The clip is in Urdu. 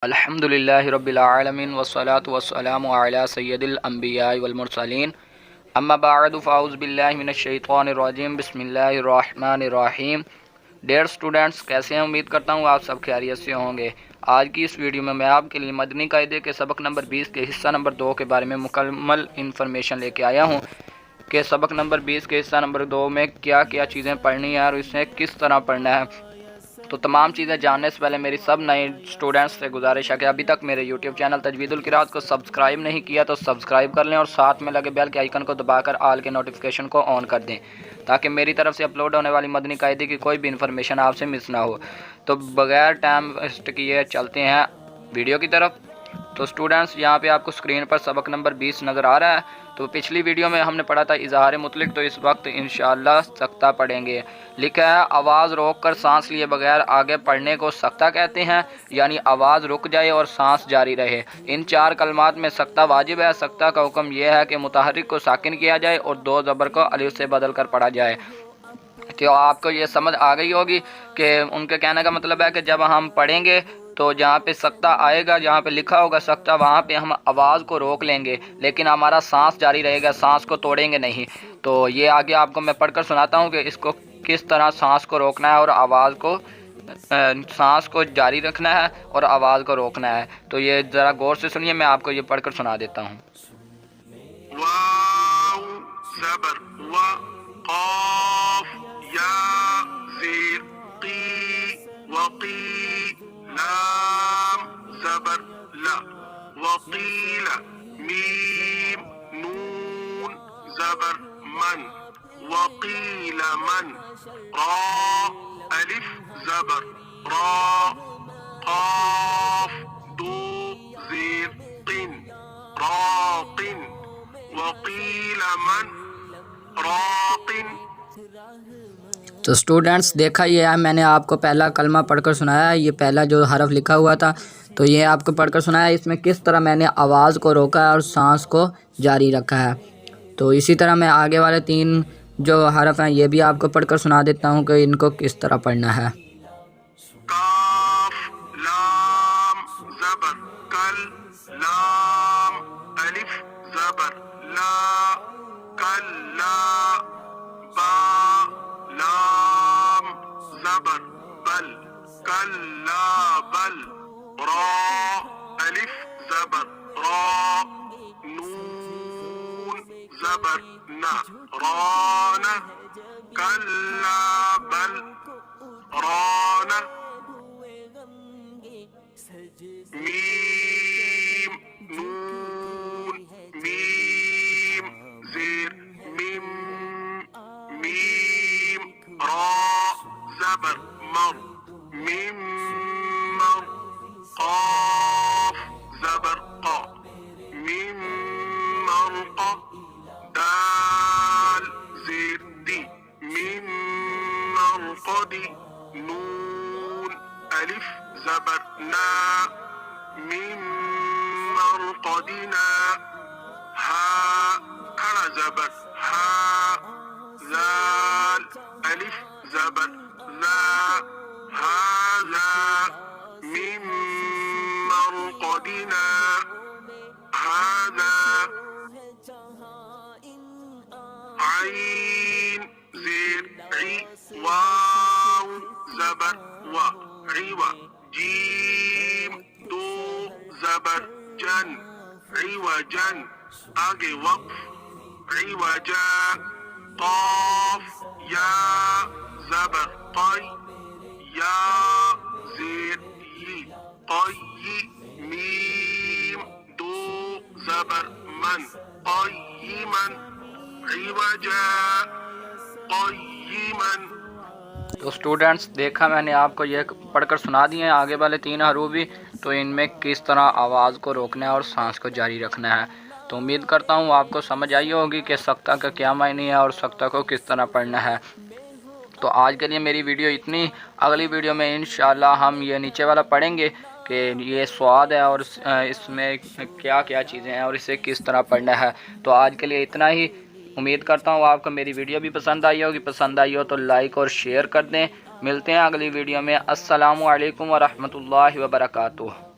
الحمدللہ رب العالمین والصلاة والسلام علی سید الانبیاء والمرسلین اما بعد فاعوذ باللہ من الشیطان الرجیم بسم اللہ الرحمن الرحیم۔ ڈیئر اسٹوڈنٹس، کیسے ہیں؟ امید کرتا ہوں آپ سب خیریت سے ہوں گے۔ آج کی اس ویڈیو میں آپ کے لیے مدنی قاعدے کے سبق نمبر 20 کے حصہ نمبر 2 کے بارے میں مکمل انفارمیشن لے کے آیا ہوں کہ سبق نمبر 20 کے حصہ نمبر 2 میں کیا کیا چیزیں پڑھنی ہیں اور اسے کس طرح پڑھنا ہے۔ تو تمام چیزیں جاننے سے پہلے میری سب نئے اسٹوڈنٹس سے گزارش ہے کہ ابھی تک میرے یوٹیوب چینل تجوید القراءت کو سبسکرائب نہیں کیا تو سبسکرائب کر لیں اور ساتھ میں لگے بیل کے آئیکن کو دبا کر آل کے نوٹیفیکیشن کو آن کر دیں تاکہ میری طرف سے اپلوڈ ہونے والی مدنی قاعدے کی کوئی بھی انفارمیشن آپ سے مس نہ ہو۔ تو بغیر ٹائم ویسٹ کیے چلتے ہیں ویڈیو کی طرف۔ تو اسٹوڈنٹس، یہاں پہ آپ کو اسکرین پر سبق نمبر 20 نظر آ رہا ہے۔ تو پچھلی ویڈیو میں ہم نے پڑھا تھا اظہار مطلق، تو اس وقت انشاءاللہ سکتہ پڑھیں گے۔ لکھا ہے آواز روک کر سانس لیے بغیر آگے پڑھنے کو سکتہ کہتے ہیں، یعنی آواز رک جائے اور سانس جاری رہے۔ ان 4 کلمات میں سکتہ واجب ہے۔ سکتہ کا حکم یہ ہے کہ متحرک کو ساکن کیا جائے اور 2 زبر کو الف سے بدل کر پڑھا جائے۔ تو آپ کو یہ سمجھ آ گئی ہوگی کہ ان کے کہنے کا مطلب ہے کہ جب ہم پڑھیں گے تو جہاں پہ سکتہ آئے گا، جہاں پہ لکھا ہوگا سکتہ، وہاں پہ ہم آواز کو روک لیں گے لیکن ہمارا سانس جاری رہے گا، سانس کو توڑیں گے نہیں۔ تو یہ آگے آپ کو میں پڑھ کر سناتا ہوں کہ اس کو کس طرح سانس کو روکنا ہے اور آواز کو سانس کو جاری رکھنا ہے اور آواز کو روکنا ہے۔ تو یہ ذرا غور سے سنیے، میں آپ کو یہ پڑھ کر سنا دیتا ہوں۔ واو زبر و، قاف یا زیر قی وقی، لام زبر لا وقیل، میم نون زبر من وقیل من، را الف زبر را، قاف 2 زیر قن راقن، وقیل من راقن۔ تو اسٹوڈنٹس، دیکھا یہ ہے، میں نے آپ کو پہلا کلمہ پڑھ کر سنایا ہے، یہ پہلا جو حرف لکھا ہوا تھا تو یہ آپ کو پڑھ کر سنایا ہے۔ اس میں کس طرح میں نے آواز کو روکا ہے اور سانس کو جاری رکھا ہے۔ تو اسی طرح میں آگے والے 3 جو حرف ہیں یہ بھی آپ کو پڑھ کر سنا دیتا ہوں کہ ان کو کس طرح پڑھنا ہے۔ کاف لام زبر کل، لام الف زبر لا کلا، با لام زبر بل کلا بل، را الف زبر را، نون زبر نا رانا، کلا بل رانا، میم نون میم زیر میم، میم را زبر مر میم مر، قاف زبر قا میم مرقا، دال زیر دی میم مرقدی، نون الف زبر نا میم مرقدنا، ہا کھڑا زبر ہا، زال الف زبر لا ہاذا، میم مرقدنا هذا، عين زير عي، واو زبر و عوا، جيم 2 زبر جن عوجا، آگے وقف عوجا، قاف یا زبر قی، یا زیر ی قی، میم 2 زبر من قیمن، عوجا قیمن۔ تو اسٹوڈنٹس، دیکھا میں نے آپ کو یہ پڑھ کر سنا دیے ہیں آگے والے 3 حروف بھی، تو ان میں کس طرح آواز کو روکنا ہے اور سانس کو جاری رکھنا ہے۔ تو امید کرتا ہوں آپ کو سمجھ آئی ہوگی کہ سکتہ کا کیا معنی ہے اور سکتہ کو کس طرح پڑھنا ہے۔ تو آج کے لیے میری ویڈیو اتنی، اگلی ویڈیو میں انشاءاللہ ہم یہ نیچے والا پڑھیں گے کہ یہ سواد ہے اور اس میں کیا کیا چیزیں ہیں اور اسے کس طرح پڑھنا ہے۔ تو آج کے لیے اتنا ہی۔ امید کرتا ہوں آپ کو میری ویڈیو بھی پسند آئی ہوگی۔ پسند آئی ہو تو لائک اور شیئر کر دیں۔ ملتے ہیں اگلی ویڈیو میں۔ السلام علیکم ورحمۃ اللہ وبرکاتہ۔